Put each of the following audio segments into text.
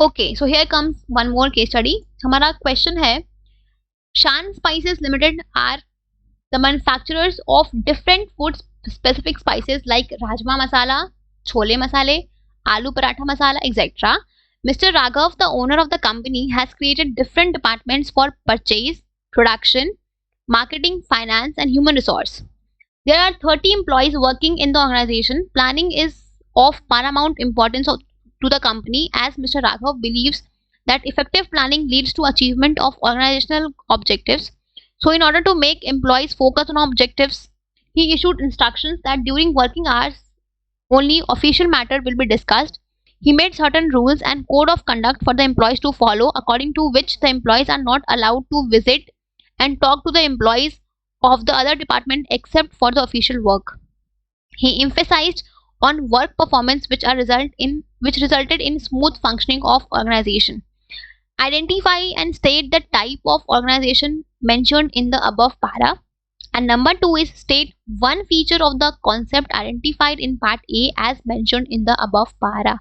Okay, so here comes one more case study. हमारा question है, Shan spices limited are the manufacturers of different food specific spices like rajma masala, chole मसाले, aloo paratha masala, etc. Mr. Raghav, the owner of the company, has created different departments for purchase, production, marketing, finance, and human resource. There are 30 employees working in the organization. Planning is of paramount importance to the company, as Mr. Raghav believes that effective planning leads to achievement of organizational objectives. So, in order to make employees focus on objectives, he issued instructions that during working hours only official matter will be discussed. He made certain rules and code of conduct for the employees to follow, according to which the employees are not allowed to visit and talk to the employees of the other department except for the official work. He emphasized on work performance which resulted in smooth functioning of organization. Identify and state the type of organization mentioned in the above para. And number 2 is state one feature of the concept identified in part A as mentioned in the above para.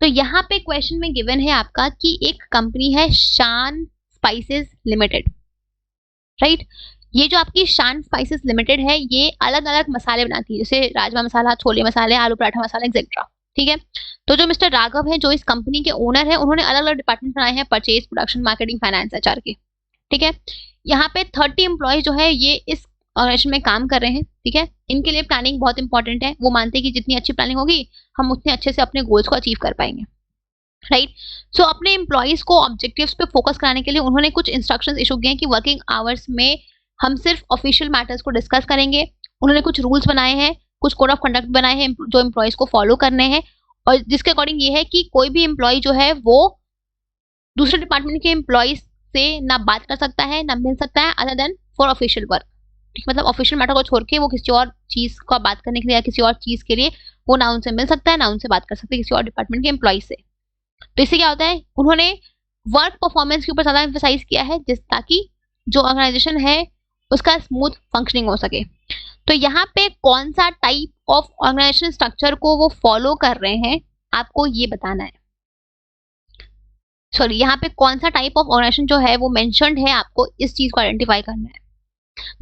तो यहाँ पे question में given है आपका कि एक company है Shan spices limited, right. ये जो आपकी शान स्पाइसेस लिमिटेड है ये अलग अलग मसाले बनाती है, जैसे राजमा मसाला, छोले मसाले, आलू पराठा मसाला, एक्सेट्रा. ठीक है. तो जो मिस्टर राघव है, जो इस कंपनी के ओनर है, उन्होंने अलग अलग डिपार्टमेंट बनाए हैं, purchase, production, marketing, finance, HR के. ठीक है. यहाँ पे 30 एम्प्लॉय जो है ये इस ऑर्गेनाइजेशन में काम कर रहे हैं. ठीक है. इनके लिए प्लानिंग बहुत इंपॉर्टेंट है. वो मानते हैं कि जितनी अच्छी प्लानिंग होगी हम उतने अच्छे से अपने गोल्स को अचीव कर पाएंगे, राइट. सो अपने एम्प्लॉयज को ऑब्जेक्टिव्स पे फोकस कराने के लिए उन्होंने कुछ इंस्ट्रक्शंस इशू किए हैं कि वर्किंग आवर्स में हम सिर्फ ऑफिशियल मैटर्स को डिस्कस करेंगे. उन्होंने कुछ रूल्स बनाए हैं, कुछ कोड ऑफ कंडक्ट बनाए हैं जो एम्प्लॉयज को फॉलो करने हैं, और जिसके अकॉर्डिंग ये है कि कोई भी एम्प्लॉय जो है वो दूसरे डिपार्टमेंट के एम्प्लॉयज से ना बात कर सकता है, ना मिल सकता है, other than for official work. मतलब ऑफिशियल मैटर को छोड़ के वो किसी और चीज का बात करने के लिए या किसी और चीज के लिए वो ना उनसे मिल सकता है, ना उनसे बात कर सकता है किसी और डिपार्टमेंट के एम्प्लॉय से. तो इससे क्या होता है, उन्होंने वर्क परफॉर्मेंस के ऊपर ज्यादा एम्फसाइज किया है, जिस ताकि जो ऑर्गेनाइजेशन है उसका स्मूथ फंक्शनिंग हो सके. तो यहाँ पे कौन सा टाइप ऑफ ऑर्गेनाइजेशन स्ट्रक्चर को वो फॉलो कर रहे हैं आपको ये बताना है. सॉरी, यहाँ पे कौन सा टाइप ऑफ ऑर्गेनाइजेशन जो है वो मेंशन्ड है, आपको इस चीज को आइडेंटिफाई करना है.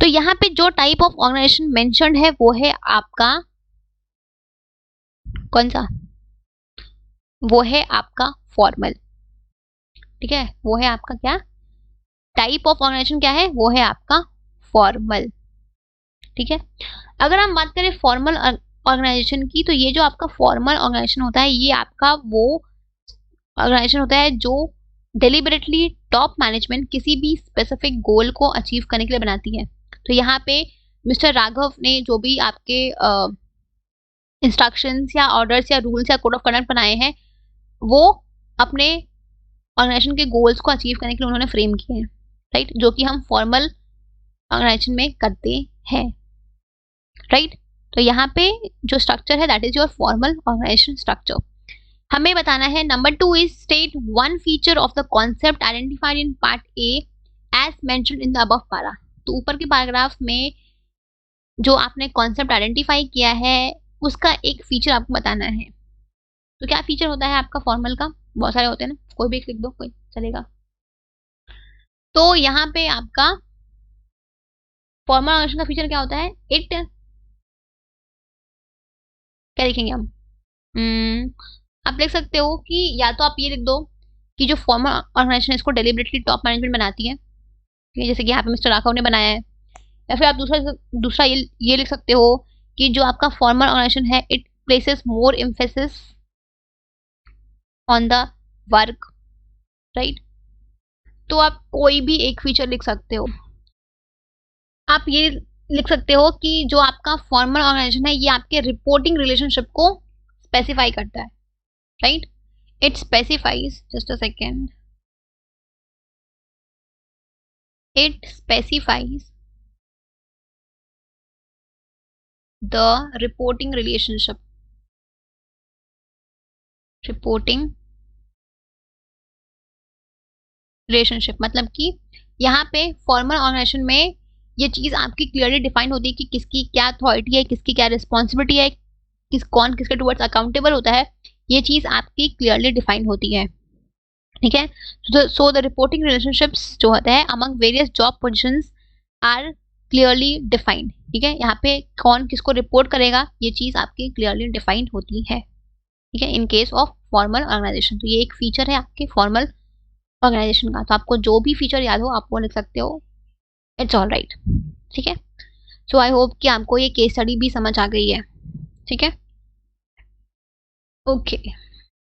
तो यहाँ पे जो टाइप ऑफ ऑर्गेनाइजेशन मेंशन्ड है वो है आपका कौन सा, वो है आपका फॉर्मल. ठीक है. वो है आपका क्या टाइप ऑफ ऑर्गेनाइजेशन, क्या है वो है आपका फॉर्मल. ठीक है. अगर हम बात करें फॉर्मल ऑर्गेनाइजेशन की, तो ये जो आपका फॉर्मल ऑर्गेनाइजेशन होता है ये आपका वो ऑर्गेनाइजेशन होता है जो डेलिबरेटली टॉप मैनेजमेंट किसी भी स्पेसिफिक गोल को अचीव करने के लिए बनाती है. तो यहाँ पे मिस्टर राघव ने जो भी आपके इंस्ट्रक्शंस या ऑर्डर्स या रूल्स या कोड ऑफ कंडक्ट बनाए हैं वो अपने ऑर्गेनाइजेशन के गोल्स को अचीव करने के लिए उन्होंने फ्रेम किए हैं, राइट. जो कि हम फॉर्मल ऑर्गेनाइजेशन में करते हैं, राइट. तो यहाँ पे जो स्ट्रक्चर है that is your formal organisation structure. हमें बताना है number 2 is state one feature of the concept identified in part A as mentioned in the above para. तो ऊपर के पैराग्राफ में जो आपने कॉन्सेप्ट आइडेंटिफाई किया है उसका एक फीचर आपको बताना है. तो क्या फीचर होता है आपका फॉर्मल का, बहुत सारे होते हैं ना, कोई भी एक लिख दो, कोई चलेगा. तो यहाँ पे आपका फॉर्मल ऑर्गेनाइजेशन का फीचर क्या होता है, इट क्या लिखेंगे हम, आप लिख सकते हो कि या तो आप ये लिख दो कि जो फॉर्मल ऑर्गेनाइजेशन है इसको डेलिबरेटली टॉप मैनेजमेंट बनाती है, जैसे कि यहाँ पे मिस्टर राघव ने बनाया है. या फिर आप दूसरा ये लिख सकते हो कि जो आपका फॉर्मल ऑर्गेनाइजेशन है it places more emphasis on the work, right. तो आप कोई भी एक फीचर लिख सकते हो. आप ये लिख सकते हो कि जो आपका फॉर्मल ऑर्गेनाइजेशन है ये आपके रिपोर्टिंग रिलेशनशिप को स्पेसिफाई करता है, right. It specifies, just a second, it specifies the reporting relationship मतलब कि यहाँ पे फॉर्मल ऑर्गेनाइजेशन में ये चीज आपकी क्लियरली डिफाइन होती है कि किसकी क्या अथॉरिटी है, किसकी क्या रिस्पॉन्सिबिलिटी है, कौन किसके टुवर्ड्स अकाउंटेबल होता है. ये चीज आपकी क्लियरली डिफाइन होती है, ठीक है। सो द रिपोर्टिंग रिलेशनशिप्स जो होते हैं among various job positions are clearly defined. ठीक है, यहाँ पे कौन किसको रिपोर्ट करेगा ये चीज आपकी क्लियरली डिफाइंड होती है। ठीक है, in case of formal organisation. तो ये एक फीचर है आपके फॉर्मल ऑर्गेनाइजेशन का। तो आपको जो भी फीचर याद हो आप वो लिख सकते हो, इट्स ऑल राइट। ठीक है, सो आई होप कि आपको ये केस स्टडी भी समझ आ गई है। ठीक है, ओके।